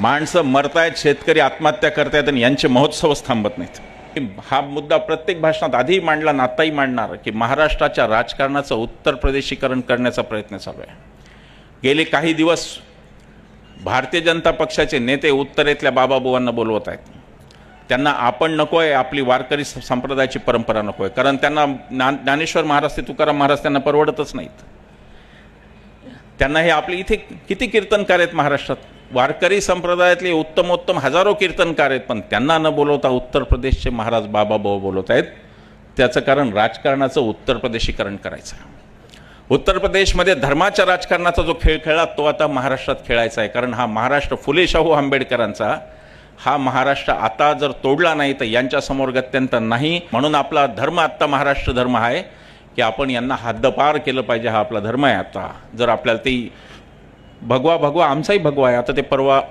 माणसं मरतायत, शेतकरी आत्महत्या करतायत आणि यांचे महोत्सवच थांबत नाहीत. हा मुद्दा प्रत्येक भाषणात आधी मांडला आणि आताही मांडणार की महाराष्ट्राच्या राजकारणाचं उत्तर प्रदेशीकरण करण्याचा प्रयत्न चालू आहे. गेले काही दिवस भारतीय जनता पक्षाचे नेते उत्तरेतल्या बाबाबुवांना बोलवत आहेत. त्यांना आपण नको आहे, आपली वारकरी संप्रदायाची परंपरा नको आहे, कारण त्यांना ज्ञानेश्वर महाराज ते तुकाराम महाराज त्यांना परवडतच नाहीत. त्यांना हे आपले इथे किती कीर्तनकार आहेत महाराष्ट्रात, वारकरी संप्रदायातले उत्तमोत्तम हजारो कीर्तनकार आहेत, पण त्यांना न बोलवता उत्तर प्रदेशचे महाराज बाबाबुवा बोलवत आहेत. त्याचं कारण राजकारणाचं उत्तर प्रदेशीकरण करायचं. उत्तर प्रदेशमध्ये धर्माच्या राजकारणाचा जो खेळ खेळला तो आता महाराष्ट्रात खेळायचा आहे. कारण हा महाराष्ट्र फुले शाहू आंबेडकरांचा हा महाराष्ट्र आता जर तोडला नाही तर यांच्यासमोर गत्यंतर नाही. म्हणून आपला धर्म आत्ता महाराष्ट्र धर्म आहे की आपण यांना हद्दपार केलं पाहिजे. हा आपला धर्म आहे. आता जर आपल्याला ते भगवा भगवा आमचाही भगवा आहे. आता ते परवा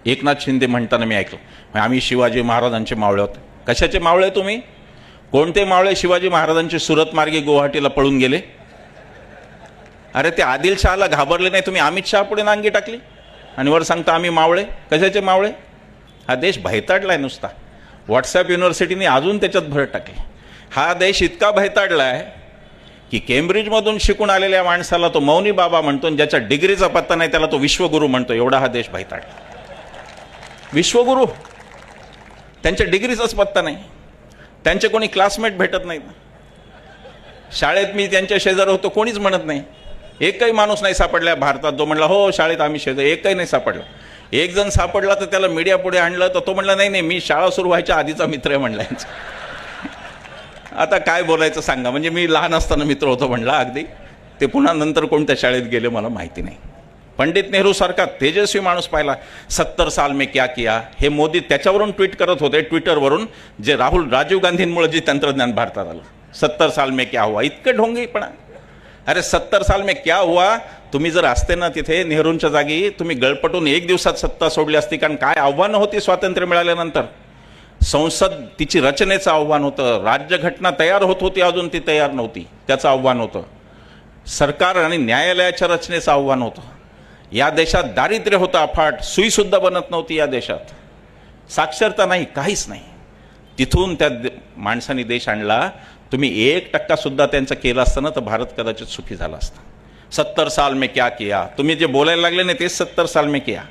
एकनाथ शिंदे म्हणताना मी ऐकलं, आम्ही शिवाजी महाराजांचे मावळे होते. कशाचे मावळे तुम्ही? कोणते मावळे शिवाजी महाराजांचे सुरत मार्गे गुवाहाटीला पळून गेले? अरे ते आदिलशहाला घाबरले नाही तुम्ही, अमित शहा पुढे नांगी टाकली आणि वर सांगता आम्ही मावळे. कशाचे मावळे? हा देश भैताडला आहे नुसता. व्हॉट्सॲप युनिव्हर्सिटीने अजून त्याच्यात भर टाकली. हा देश इतका भैताडला आहे की केम्ब्रिजमधून शिकून आलेल्या माणसाला तो मौनी बाबा म्हणतो आणि ज्याच्या डिग्रीचा पत्ता नाही त्याला तो विश्वगुरू म्हणतो. एवढा हा देश भैताडला. विश्वगुरू, त्यांच्या डिग्रीचाच पत्ता नाही, त्यांचे कोणी क्लासमेट भेटत नाहीत. शाळेत मी त्यांच्या शेजारी होतो, कोणीच म्हणत नाही. एकही माणूस नाही सापडला भारतात जो म्हणला हो शाळेत आम्ही शेजारी. एकही नाही सापडला. एक जण सापडला तर त्याला मीडिया पुढे आणलं तर तो म्हणला नाही नाही मी शाळा सुरू व्हायच्या आधीचा मित्र आहे म्हणला. आता काय बोलायचं सांगा. म्हणजे मी लहान असताना मित्र होतो म्हणला अगदी. ते पुन्हा नंतर कोणत्या शाळेत गेले मला माहिती नाही. पंडित नेहरू सारखा तेजस्वी माणूस पाहिला. 70 साल में क्या किया हे मोदी त्याच्यावरून ट्विट करत होते, ट्विटरवरून, जे राजीव गांधींमुळे जे तंत्रज्ञान भारतात आलं. 70 साल में क्या हुआ, इतकं ढोंगीपणा. अरे 70 साल में क्या हुआ, तुम्ही जर असते ना तिथे नेहरूंच्या जागी तुम्ही गळपटून एक दिवसात सत्ता सोडली असती. कारण काय आव्हानं होती स्वातंत्र्य मिळाल्यानंतर. संसद तिची रचनेचं आव्हान होतं, राज्यघटना तयार होत होती अजून ती तयार नव्हती त्याचं आव्हान होतं, सरकार आणि न्यायालयाच्या रचनेचं आव्हान होतं. या देशात दारिद्र्य होतं अफाट, सुईसुद्धा बनत नव्हती या देशात, साक्षरता नाही, काहीच नाही. तिथून त्या माणसांनी देश आणला. तुम्ही 1% सुद्धा त्यांचं केलं असतं ना तर भारत कदाचित सुखी झाला असता. 70 साल में क्या किया, तुम्ही जे बोलायला लागले नाही तेच 70 साल में किया.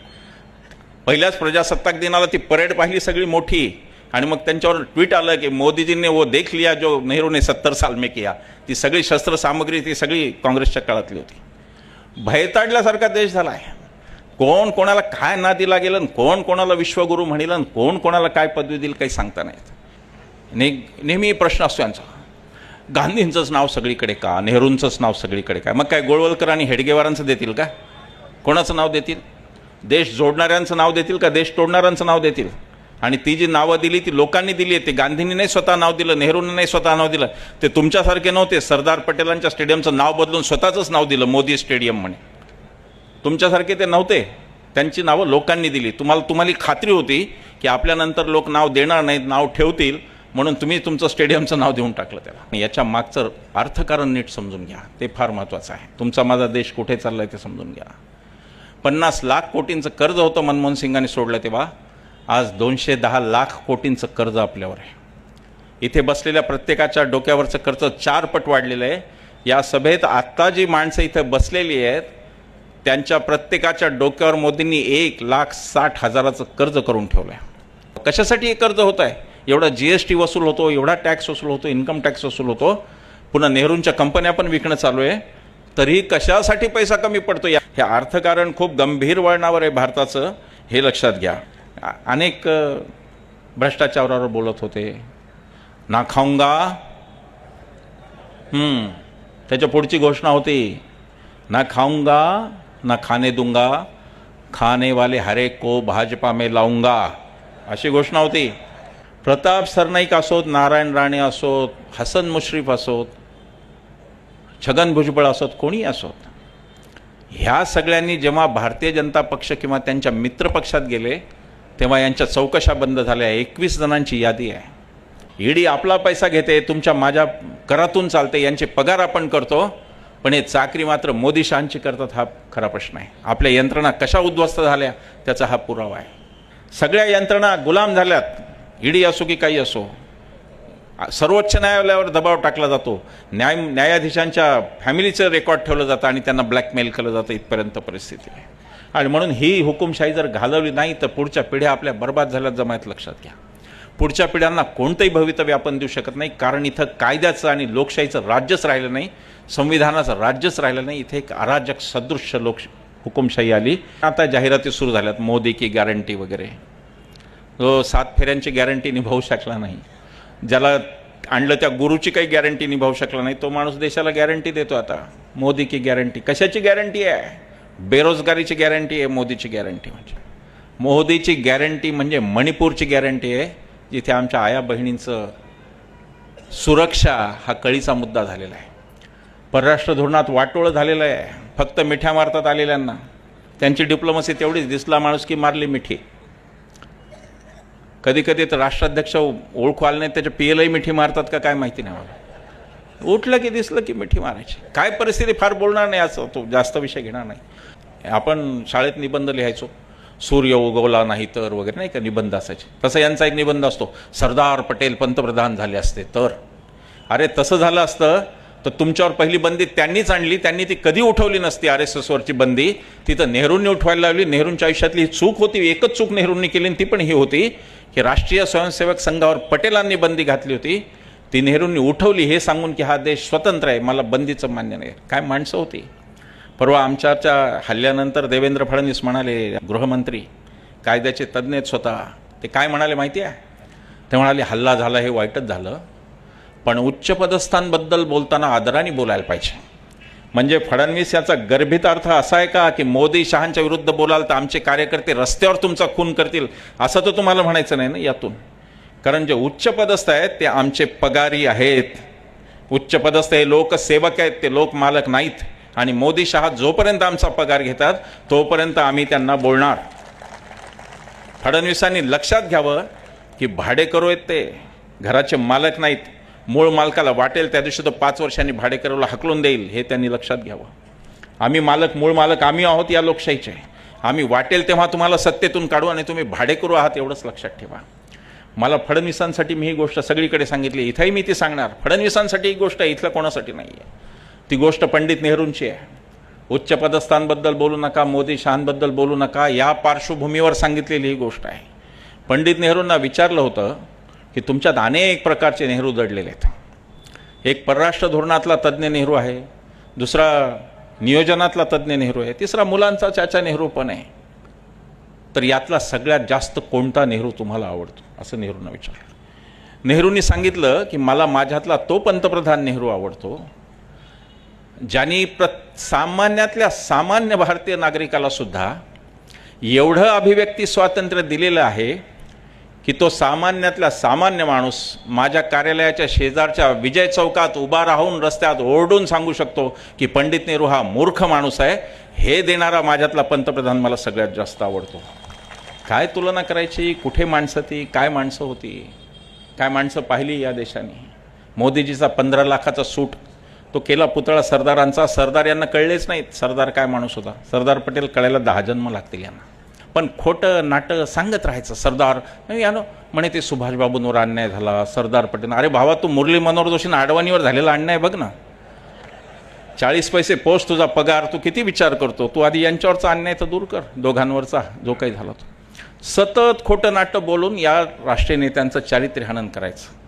पहिल्याच प्रजासत्ताक दिनाला ती परेड पाहिली सगळी मोठी आणि मग त्यांच्यावर ट्विट आलं की मोदीजींनी वो देख लिया जो नेहरूने 70 साल में किया. ती सगळी शस्त्र सामग्री ती सगळी काँग्रेसच्या काळातली होती. भयताडल्यासारखा देश झाला आहे. कोण कोणाला काय नादी लागेल, कोण कोणाला विश्वगुरू म्हणेल, कोण कोणाला काय पदवी देईल काही सांगता नाहीत. नेहमी प्रश्न असतो यांचा, गांधींचंच नाव सगळीकडे का, नेहरूंचंच नाव सगळीकडे काय. मग काय गोळवलकर आणि हेडगेवारांचं देतील का? कोणाचं नाव देतील? देश जोडणाऱ्यांचं नाव देतील का देश तोडणाऱ्यांचं नाव देतील? आणि ती जी नावं दिली ती लोकांनी दिली आहे. ते गांधींनी नाही स्वतः नाव दिलं, नेहरूंनी नाही स्वतः नाव दिलं. ते तुमच्यासारखे नव्हते. सरदार पटेलांच्या स्टेडियमचं नाव बदलून स्वतःचंच नाव दिलं मोदी स्टेडियम म्हणे. तुमच्यासारखे ते नव्हते. त्यांची नावं लोकांनी दिली. तुम्हाला खात्री होती की आपल्यानंतर लोक नाव देणार नाहीत, नाव ठेवतील, म्हणून तुम्ही तुमचं स्टेडियमचं नाव देऊन टाकलं त्याला. याच्या मागचं अर्थकारण नीट समजून घ्या, ते फार महत्त्वाचं आहे. तुमचा माझा देश कुठे चाललाय ते समजून घ्या. 50 लाख कोटींचं कर्ज होतं मनमोहन सिंगांनी सोडलं तेव्हा, आज 210 लाख कोटींचं कर्ज आपल्यावर आहे. इथे बसलेल्या प्रत्येकाच्या डोक्यावरचं कर्ज 4 पट वाढलेलं आहे. या सभेत आत्ता जी माणसं इथे बसलेली आहेत त्यांच्या प्रत्येकाच्या डोक्यावर मोदींनी 1,60,000चं कर्ज करून ठेवलं आहे. कशासाठी हे कर्ज होत आहे? एवढा GST वसूल होतो, एवढा टॅक्स वसूल होतो, इन्कम टॅक्स वसूल होतो, पुन्हा नेहरूंच्या कंपन्या पण विकणं चालू आहे, तरीही कशासाठी पैसा कमी पडतो? हे अर्थकारण खूप गंभीर वळणावर आहे भारताचं, हे लक्षात घ्या. अनेक भ्रष्टाचारावर बोलत होते. ना खाऊंगा, त्याच्या पुढची घोषणा होती ना खाऊंगा ना खाने दूंगा, खाने वाले हर एक को भाजपा में लाऊंगा, अशी घोषणा होती. प्रताप सरनाईक असोत, नारायण राणे असोत, हसन मुश्रीफ असोत, छगन भुजबळ असोत, कोणी असोत, ह्या सगळ्यांनी जेव्हा भारतीय जनता पक्ष किंवा त्यांच्या मित्रपक्षात गेले तेव्हा यांच्या चौकशा बंद झाल्या. 21 जणांची यादी आहे. ईडी आपला पैसा घेते, तुमच्या माझ्या करातून चालते, यांचे पगार आपण करतो पण हे चाकरी मात्र मोदी शहांची करतात हा खरा प्रश्न आहे. आपल्या यंत्रणा कशा उद्ध्वस्त झाल्या त्याचा हा पुरावा आहे. सगळ्या यंत्रणा गुलाम झाल्यात, ईडी असो की काही असो. सर्वोच्च न्यायालयावर दबाव टाकला जातो, न्यायाधीशांच्या फॅमिलीचं रेकॉर्ड ठेवलं जातं आणि त्यांना ब्लॅकमेल केलं जातं, इथपर्यंत परिस्थिती आहे. आणि म्हणून ही हुकुमशाही जर घालवली नाही तर पुढच्या पिढ्या आपल्या बर्बाद झाल्यात जमायत लक्षात घ्या. पुढच्या पिढ्यांना कोणतंही भवितव्य आपण देऊ शकत नाही, कारण इथं कायद्याचं आणि लोकशाहीचं राज्यच राहिलं नाही, संविधानाचं राज्यच राहिलं नाही. इथे एक अराजक सदृश्य हुकुमशाही आली. आता जाहिराती सुरू झाल्यात, मोदी की गॅरंटी वगैरे. जो 7 फेऱ्यांची गॅरंटी निभावू शकला नाही, ज्याला आणलं त्या गुरुची काही गॅरंटी निभावू शकला नाही, तो माणूस देशाला गॅरंटी देतो. आता मोदी की गॅरंटी कशाची गॅरंटी आहे? बेरोजगारीची गॅरंटी आहे मोदीची गॅरंटी. म्हणजे मोदीची गॅरंटी म्हणजे मणिपूरची गॅरंटी आहे, जिथे आमच्या आया बहिणींचं सुरक्षा हा कळीचा मुद्दा झालेला आहे. परराष्ट्र धोरणात वाटोळं झालेलं आहे. फक्त मिठ्या मारतात आलेल्यांना. त्यांची डिप्लोमसी तेवढीच, दिसला माणूस की मारली मिठी. कधी कधी तर राष्ट्राध्यक्ष ओळखू आले नाही, त्याच्या पीएलआय मिठी मारतात का काय माहिती नाही मला. उठलं की दिसलं की मिठी मारायची. काय परिस्थिती फार बोलणार नाही, असं तो जास्त विषय घेणार नाही. आपण शाळेत निबंध लिहायचो, सूर्य उगवला नाही तर वगैरे, नाही का, निबंध असायचे. तसं यांचा एक निबंध असतो, सरदार पटेल पंतप्रधान झाले असते तर. अरे तसं झालं असतं तर तुमच्यावर पहिली बंदी त्यांनीच आणली, त्यांनी ती कधी उठवली नसती. RSSवरची बंदी तिथं नेहरूंनी उठवायला लावली. नेहरूंच्या आयुष्यातली ही चूक होती, एकच चूक नेहरूंनी केली, ती पण ही होती की राष्ट्रीय स्वयंसेवक संघावर पटेलांनी बंदी घातली होती, ती नेहरूंनी उठवली हे सांगून की हा देश स्वतंत्र आहे, मला बंदीचं मान्य नाही. काय माणसं होती. परवा आमच्या हल्ल्यानंतर देवेंद्र फडणवीस म्हणाले, गृहमंत्री कायद्याचे तज्ज्ञच स्वतः, ते काय म्हणाले माहिती आहे? ते म्हणाले हल्ला झाला हे वाईटच झालं, पण उच्चपदस्थांबद्दल बोलताना आदराने बोलायला पाहिजे. म्हणजे फडणवीस याचा गर्भित अर्थ असा आहे का की मोदी शहांच्या विरुद्ध बोलाल तर आमचे कार्यकर्ते रस्त्यावर तुमचा खून करतील, असं तर तुम्हाला म्हणायचं नाही ना यातून. कारण जे उच्चपदस्थ आहेत ते आमचे पगारी आहेत. उच्चपदस्थ हे लोकसेवक आहेत, ते लोकमालक नाहीत. आणि मोदी शहा जोपर्यंत आमचा पगार घेतात तोपर्यंत आम्ही त्यांना बोलणार. फडणवीसांनी लक्षात घ्यावं की भाडेकरू आहेत, ते घराचे मालक नाहीत. मूळ मालकाला वाटेल त्या दिवशी तो 5 वर्षांनी भाडेकरूला हकलून देईल, हे त्यांनी लक्षात घ्यावं. आम्ही मालक, मूळ मालक आम्ही आहोत या लोकशाहीचे. आम्ही वाटेल तेव्हा तुम्हाला सत्तेतून काढू आणि तुम्ही भाडेकरू आहात एवढंच लक्षात ठेवा. मला फडणवीसांसाठी मी ही गोष्ट सगळीकडे सांगितली, इथंही मी ती सांगणार. फडणवीसांसाठी ही गोष्ट आहे, इथलं कोणासाठी नाही आहे. ती गोष्ट पंडित नेहरूंची आहे. उच्चपदस्थांबद्दल बोलू नका, मोदी शहांबद्दल बोलू नका, या पार्श्वभूमीवर सांगितलेली ही गोष्ट आहे. पंडित नेहरूंना विचारलं होतं की तुमच्यात अनेक प्रकारचे नेहरू दडलेले आहेत. एक परराष्ट्र धोरणातला तज्ज्ञ नेहरू आहे, दुसरा नियोजनातला तज्ज्ञ नेहरू आहे, तिसरा मुलांचा चाचा नेहरू पण आहे. तर यातला सगळ्यात जास्त कोणता नेहरू तुम्हाला आवडतो, असं नेहरूंना विचारलं. नेहरूंनी सांगितलं की मला माझ्यातला तो पंतप्रधान नेहरू आवडतो ज्यांनी सामान्यातल्या सामान्य भारतीय नागरिकाला सुद्धा एवढं अभिव्यक्ती स्वातंत्र्य दिलेलं आहे की तो सामान्यातला सामान्य माणूस माझ्या कार्यालयाच्या शेजारच्या विजय चौकात उभा राहून रस्त्यात ओरडून सांगू शकतो की पंडित नेहरू हा मूर्ख माणूस आहे. हे देणारा माझ्यातला पंतप्रधान मला सगळ्यात जास्त आवडतो. काय तुलना करायची, कुठे माणसं ती, काय माणसं होती, काय माणसं पाहिली या देशाने. मोदीजीचा 15 लाखाचा सूट तो केला पुतळा सरदारांचा. सरदार यांना कळलेच नाहीत सरदार काय माणूस होता. सरदार पटेल कळायला 10 जन्म लागतील यांना. पण खोटं नाटं सांगत राहायचं. सरदार यानं म्हणे ते सुभाषबाबूंवर अन्याय झाला, सरदार पटेल. अरे भावा, तू मुरली मनोहर जोशींना अडवाणीवर झालेला अन्याय बघ ना. 40 पैसे पोस्ट तुझा पगार, तू किती विचार करतो. तू आधी यांच्यावरचा अन्याय तर दूर कर, दोघांवरचा जो काही झाला तो. सतत खोटं नाटं बोलून या राष्ट्रीय नेत्यांचं चारित्र्यहनन करायचं.